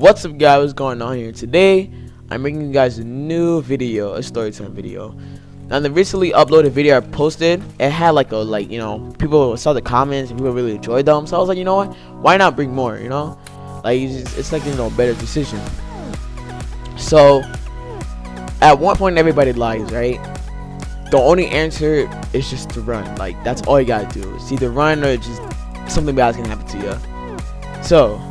What's up, guys? What's going on here? Today I'm bringing you guys a new video, a story time video. Now, the recently uploaded video I posted, it had people saw the comments and people really enjoyed them, so I was like, you know what, why not bring more? It's like a better decision. So at one point everybody lies, right? The only answer is just to run. Like, that's all you gotta do. It's either run or just something bad's gonna happen to you. So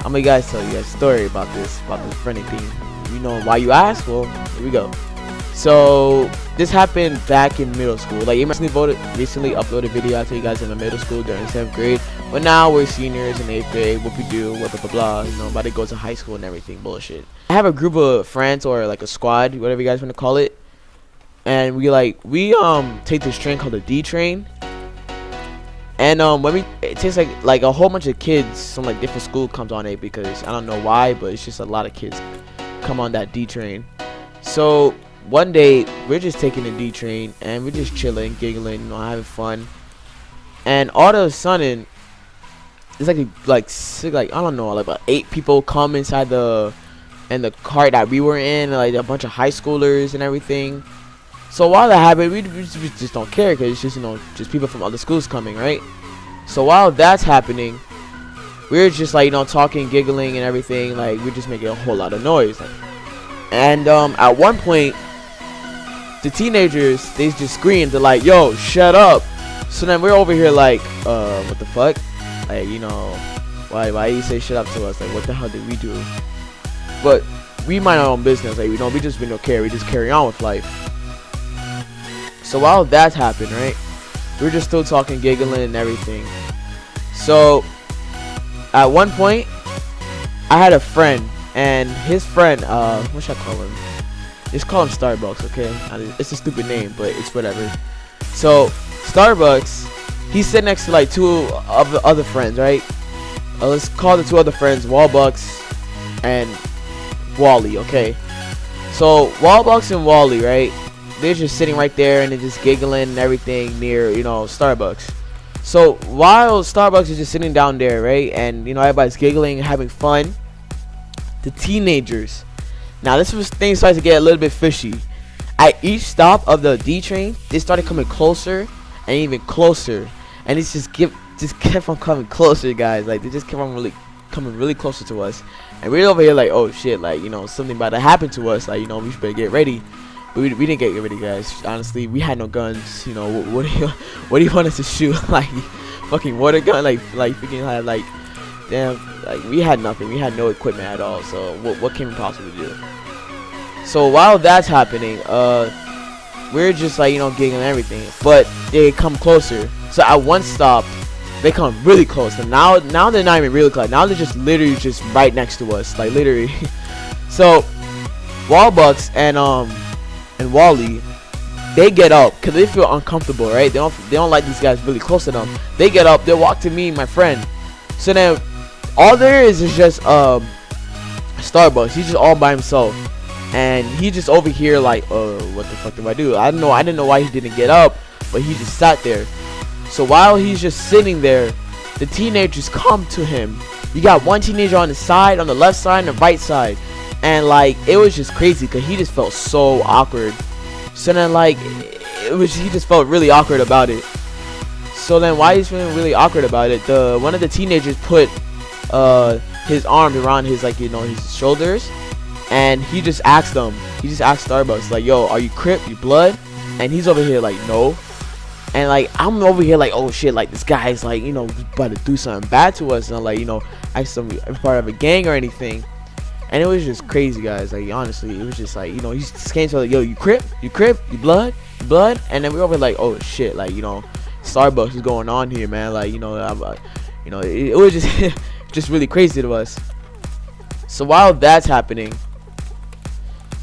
I'm gonna tell you guys a story about this running thing. You know why you ask? Well, here we go. So this happened back in middle school. Like, recently uploaded a video I told you guys in the middle school during 7th grade. But now we're seniors in 8th grade. What we do, blah blah blah blah. You know, about to go to high school and everything. Bullshit. I have a group of friends, or like a squad, whatever you guys want to call it. And we take this train called the D train. And it takes like a whole bunch of kids from like different school comes on it, because I don't know why, but it's just a lot of kids come on that D train. So one day we're just taking the D train and we're just chilling, giggling, having fun. And all of a sudden, it's like I don't know, like about 8 people come inside the cart that we were in, like a bunch of high schoolers and everything. So while that happened, we just don't care, because it's just just people from other schools coming, right? So while that's happening, we're just talking, giggling and everything. Like, we're just making a whole lot of noise. And at one point, the teenagers, they just screamed. They're like, "Yo, shut up!" So then we're over here like, what the fuck? Like, why you say shut up to us? Like, what the hell did we do? But we mind our own business. Like, we don't care. We just carry on with life. So while that's happened, right, we're just still talking, giggling and everything. So at one point, I had a friend, and his friend, what should I call him? Just call him Starbucks, okay? It's a stupid name, but it's whatever. So Starbucks, he's sitting next to like 2 of the other friends, right? Let's call the 2 other friends Wallbucks and Wally, okay? So Wallbucks and Wally, right? They're just sitting right there and they're just giggling and everything near, Starbucks. So while Starbucks is just sitting down there, right, and everybody's giggling and having fun, the teenagers, now this was things started to get a little bit fishy. At each stop of the D train, they started coming closer and even closer, and it's just kept on coming closer, guys. Like, they just kept on coming really closer to us, and we're over here like, oh shit, like, something about to happen to us. Like, we should better get ready. But we didn't get ready, guys. Honestly, we had no guns. What do you want us to shoot? Like, fucking water gun? Like freaking damn. Like, we had nothing. We had no equipment at all. So what can we possibly do? So while that's happening, we're just giggling and everything. But they come closer. So at one stop, they come really close. And now they're not even really close. Now they're just literally just right next to us. Like, literally. So Wallbucks and Wally, they get up because they feel uncomfortable, right? They don't like these guys really close to them. They get up, they walk to me, my friend. So then all there is just Starbucks. He's just all by himself, and he just over here like, what the fuck do I do? I didn't know why he didn't get up, but he just sat there. So while he's just sitting there, the teenagers come to him. You got one teenager on the side, on the left side, and the right side. And it was just crazy, because he just felt so awkward. So then he just felt really awkward about it. So then while he's feeling really awkward about it, one of the teenagers put his arm around his his shoulders, and he just asked Starbucks like, "Yo, are you Crip? You blood?" And he's over here like, "No." And I'm over here like, oh shit, like, this guy's about to do something bad to us, and I'm part of a gang or anything. And it was just crazy, guys. Like, honestly, it was just like, he just came to like, "Yo, you Crip? You Crip? You blood? You blood?" And then we were like, oh shit, like, Starbucks is going on here, man. Like, it was just just really crazy to us. So while that's happening,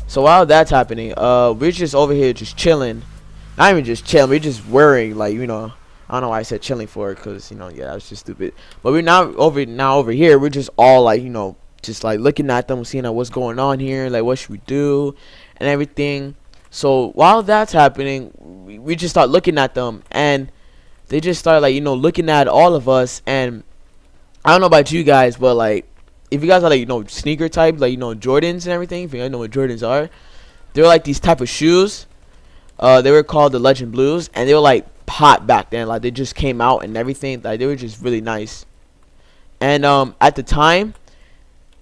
we're just over here just chilling. Not even just chilling, we're just worrying, like, I don't know why I said chilling for, because yeah, that was just stupid. But we're now over here, we're just all like, just looking at them, seeing what's going on here, like, what should we do and everything. So while that's happening, we just start looking at them, and they just start looking at all of us. And I don't know about you guys, but if you guys are like, you know, sneaker type, like, you know, Jordans and everything, if you guys know what Jordans are, they were like these type of shoes. They were called the Legend Blues, and they were like hot back then. Like, they just came out and everything. Like, they were just really nice. And at the time,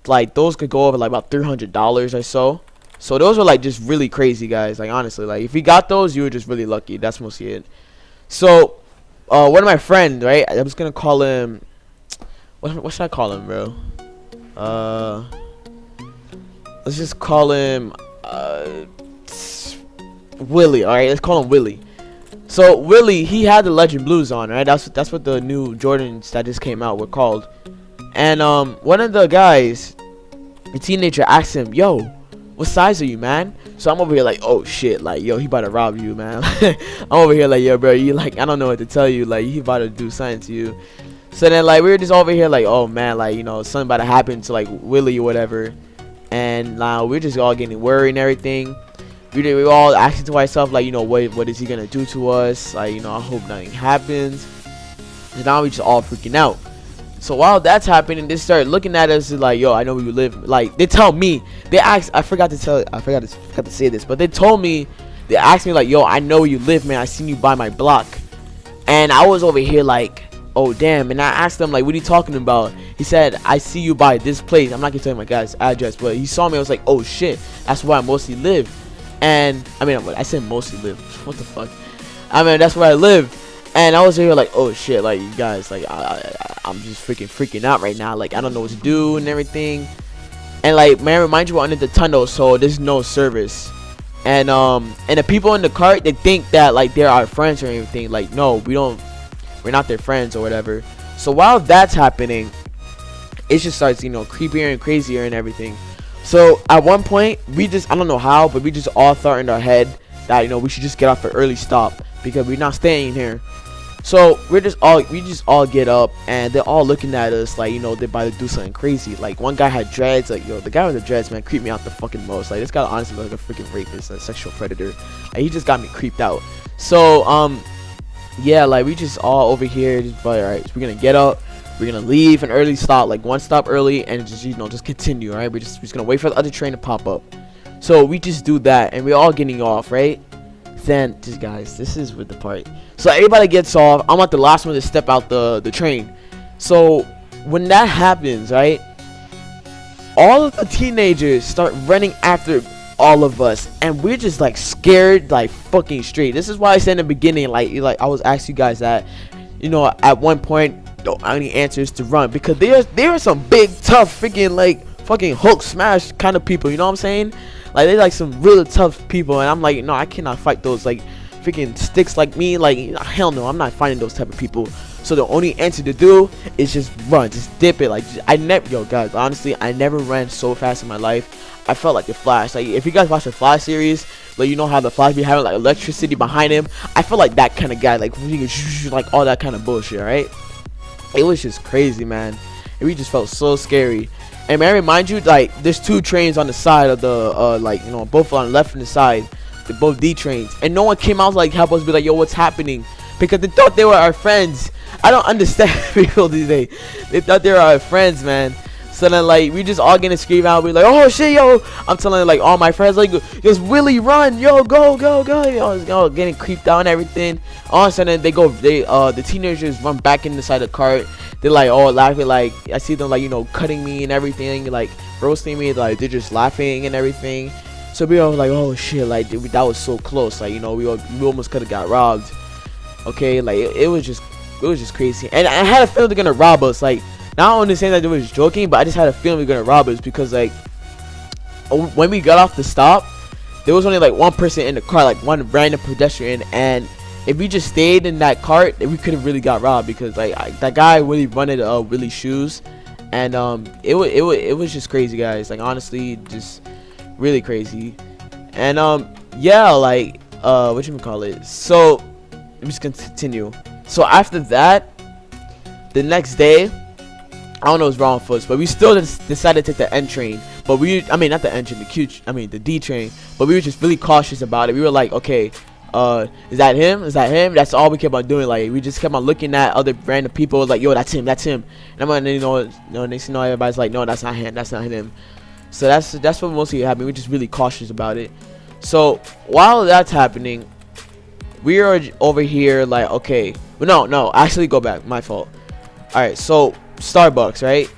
like, those could go over like about $300 or so. So those were like just really crazy, guys. Like, honestly, like, if you got those, you were just really lucky. That's mostly it. So one of my friends, right, I was gonna call him, what should I call him, bro? Let's just call him Willie. All right, let's call him Willie. So Willie, he had the Legend Blues on, right? That's what the new Jordans that just came out were called. And one of the guys, a teenager, asked him, "Yo, what size are you, man?" So I'm over here like, oh shit, like, yo, he about to rob you, man. I'm over here like, yo, bro, you like, I don't know what to tell you, like, he about to do something to you. So then, like, we were just over here like, oh man, like, you know, something about to happen to like Willie or whatever. And now we're just all getting worried and everything. We were all asking to ourselves, like, you know, what is he gonna do to us? Like, you know, I hope nothing happens. And now we just all freaking out. So while that's happening, they start looking at us like, yo, I know where you live. Like, they tell me, they asked, I forgot to say this, but they told me, they asked me like, yo, I know where you live, man. I seen you by my block. And I was over here like, oh damn. And I asked them like, what are you talking about? He said, I see you by this place. I'm not gonna tell you my guy's address, but he saw me. I was like, oh shit, that's where I mostly live. And I mean, I said mostly live. What the fuck? I mean, that's where I live. And I was here like, oh shit, like, you guys, like, I'm just freaking out right now. Like, I don't know what to do and everything. And like, man, remind you, we're under the tunnel, so there's no service. And the people in the cart, they think that like they're our friends or anything. Like, no, we're not their friends or whatever. So while that's happening, it just starts, you know, creepier and crazier and everything. So at one point, I don't know how, but we just all thought in our head that, you know, we should just get off an early stop because we're not staying here. So we just all get up, and they're all looking at us like, you know, they're about to do something crazy. Like, one guy had dreads. Like, yo, the guy with the dreads, man, creeped me out the fucking most. Like, this guy honestly looked like a freaking rapist, a sexual predator. Like, he just got me creeped out. So yeah, like, we just all over here just like, all right, so we're gonna get up, we're gonna leave an early stop, like one stop early, and just, you know, just continue. All right, we're just gonna wait for the other train to pop up. So we just do that, and we're all getting off, right? Then, just guys, this is with the part. So everybody gets off. I'm not the last one to step out the train. So when that happens, right, all of the teenagers start running after all of us, and we're just like scared like fucking straight. This is why I said in the beginning, like I was asking you guys that, you know, at one point the only answer is to run, because there are some big tough freaking like fucking Hulk smash kind of people, you know what I'm saying? Like, they're like some really tough people, and I'm like, no, I cannot fight those like freaking sticks like me. Like, hell no, I'm not fighting those type of people. So the only answer to do is just run, just dip it. Like, yo guys, honestly, I never ran so fast in my life. I felt like the Flash. Like, if you guys watch the Flash series, like, you know how the Flash be having like electricity behind him. I feel like that kind of guy, like like all that kind of bullshit, right? It was just crazy, man. And we just felt so scary. And man, remind you, like, there's two trains on the side of the like, you know, both on the left and the side, they're both D trains, and no one came out like help us, be like, yo, what's happening? Because they thought they were our friends. I don't understand people these days. They thought they were our friends, man. So then, like, we just all gonna scream out, we like, oh shit, yo. I'm telling like all my friends, like, just Willie, run, yo, go, yo, getting creeped out and everything. All of a sudden the teenagers run back inside the cart. They're like all laughing, like, I see them like, you know, cutting me and everything, like roasting me, like they're just laughing and everything. So we all like, oh shit, like that was so close, like, you know, we almost could have got robbed. Okay, like it was just crazy. And I had a feeling they're gonna rob us. Like, not only saying that they was joking, but I just had a feeling they're gonna rob us, because like when we got off the stop, there was only like one person in the car, like one random pedestrian, and if we just stayed in that cart, we could have really got robbed, because like that guy really wanted Willie's shoes, and it was just crazy, guys. Like, honestly, just really crazy. And yeah, like what you call it. So I'm just gonna continue. So after that, the next day, I don't know what's wrong with us, but we still decided to take the N train. But not the N train, the D train. But we were just really cautious about it. We were like, okay, is that him? Is that him? That's all we kept on doing. Like we just kept on looking at other random people. Like, yo, that's him. That's him. And I'm like, next thing you know, everybody's like, no, that's not him. That's not him. So that's what mostly happened. We're just really cautious about it. So while that's happening, we are over here like, okay, but no, actually go back. My fault. All right, so Starbucks, right?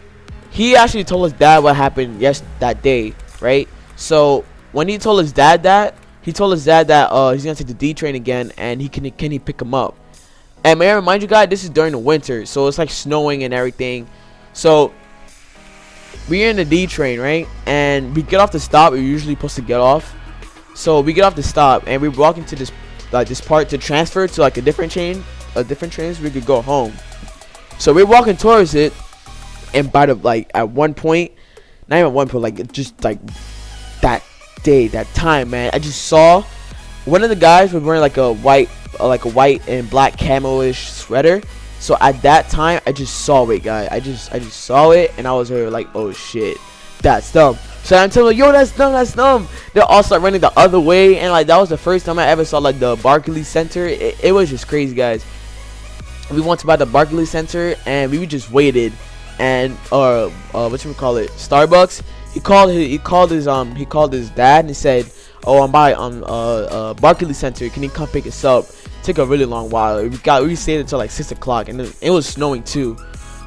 He actually told his dad what happened that day, right? So when he told his dad that, he's gonna take the D train again, and can he pick him up? And may I remind you guys, this is during the winter, so it's like snowing and everything. So we're in the D train, right? And we get off the stop. We're usually supposed to get off. So we get off the stop, and we're walking to this part to transfer to like a different train so we could go home. So we're walking towards it, and by the at one point, not even one point, like just like that time, man, I just saw one of the guys was wearing like a white and black camo-ish sweater. So at that time, I just saw it, guys. I just saw it, and I was like, oh shit, that's dumb. So I'm telling them, yo, that's dumb. They all start running the other way, and like that was the first time I ever saw like the Barclays Center. It was just crazy, guys. We went to buy the Barclays Center, and we just waited, and Starbucks. He called his dad, and he said, oh, I'm by Barclays Center. Can you come pick us up? Took a really long while. We stayed until like 6 o'clock, and it was snowing too.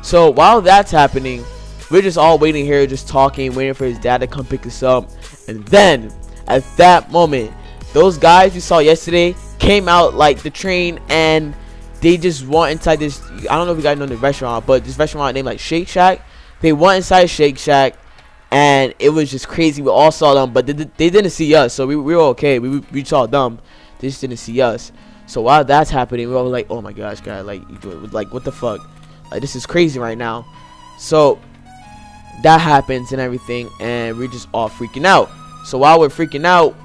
So while that's happening, we're just all waiting here, just talking, waiting for his dad to come pick us up. And then at that moment, those guys we saw yesterday came out like the train, and they just went inside this, I don't know if you guys know the restaurant, but this restaurant named like Shake Shack. They went inside Shake Shack, and it was just crazy. We all saw them, but they didn't see us, so we were okay. We saw them, they just didn't see us. So while that's happening, we're all like, oh my gosh, guys, like what the fuck, like this is crazy right now. So that happens and everything, and we're just all freaking out. So while we're freaking out,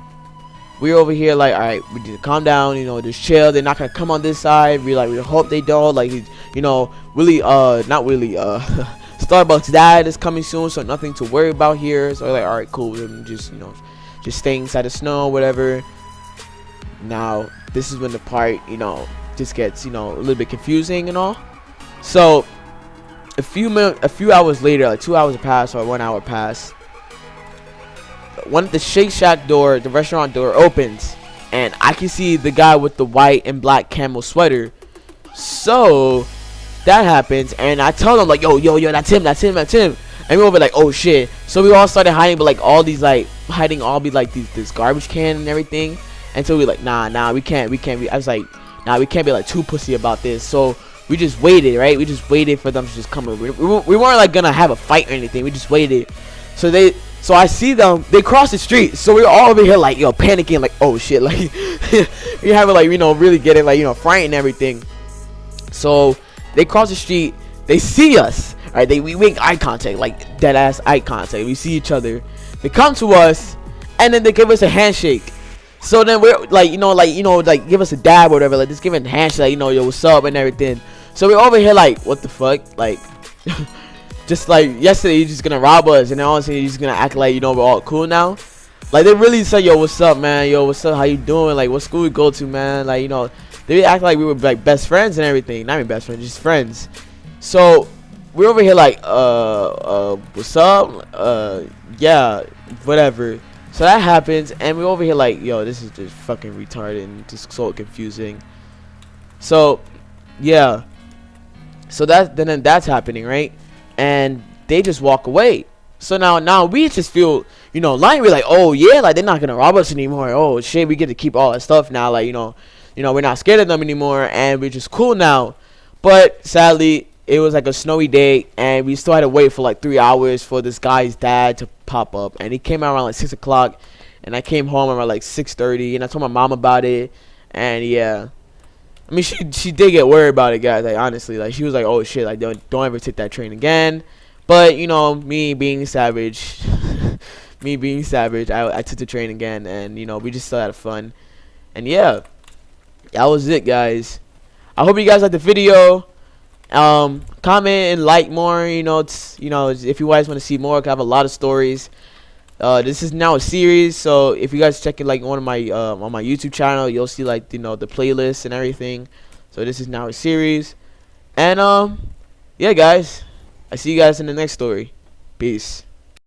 we're over here like, all right, we need to calm down, just chill. They're not gonna come on this side. We hope they don't. Like, really, not really. Starbucks dad is coming soon, so nothing to worry about here. So we're like, all right, cool. Just stay inside the snow, whatever. Now this is when the part, just gets, a little bit confusing and all. So a few hours later, like 2 hours pass or 1 hour pass, one of the Shake Shack door, the restaurant door opens, and I can see the guy with the white and black camo sweater. So that happens, and I tell them like, yo, that's him. And we're over like, oh shit. So we all started hiding, but like all these hiding all be like this garbage can and everything. Until we like, nah, we can't. I was like, nah, we can't be like too pussy about this. So we just waited, right? We just waited for them to just come over. We weren't like gonna have a fight or anything. We just waited. So I see them. They cross the street. So we're all over here like, panicking, like, oh shit, like we have like, really getting like, frightened and everything. So they cross the street. They see us, right? We make eye contact, like dead ass eye contact. We see each other. They come to us, and then they give us a handshake. So then we're like, like give us a dab or whatever, like just give it a handshake, like, yo, what's up and everything. So we're over here like, what the fuck, like, just like yesterday you're just gonna rob us, and then all of a sudden you're just gonna act like, we're all cool now. Like they really said, yo, what's up, man? Yo, what's up? How you doing? Like, what school we go to, man? Like, they act like we were like best friends and everything. Not even best friends, just friends. So we're over here like, what's up? Yeah, whatever. So that happens, and we're over here like, yo, this is just fucking retarded and just so confusing. So yeah, so then that's happening, right? And they just walk away. So now we just feel, lying. We're like, oh yeah, like they're not gonna rob us anymore. Oh shit, we get to keep all that stuff now. Like, we're not scared of them anymore, and we're just cool now. But sadly, it was like a snowy day, and we still had to wait for like 3 hours for this guy's dad to pop up. And he came out around like 6 o'clock, and I came home around like 6:30, and I told my mom about it. And yeah, I mean, she did get worried about it, guys. Like, honestly, like she was like, oh shit, like don't ever take that train again. But me being savage, I took the train again, and we just still had fun. And yeah, that was it, guys. I hope you guys liked the video. Comment and like more, if you guys want to see more, 'cause I have a lot of stories. This is now a series, so if you guys check it like on my YouTube channel, you'll see like the playlist and everything. So this is now a series, and yeah guys, I see you guys in the next story. Peace.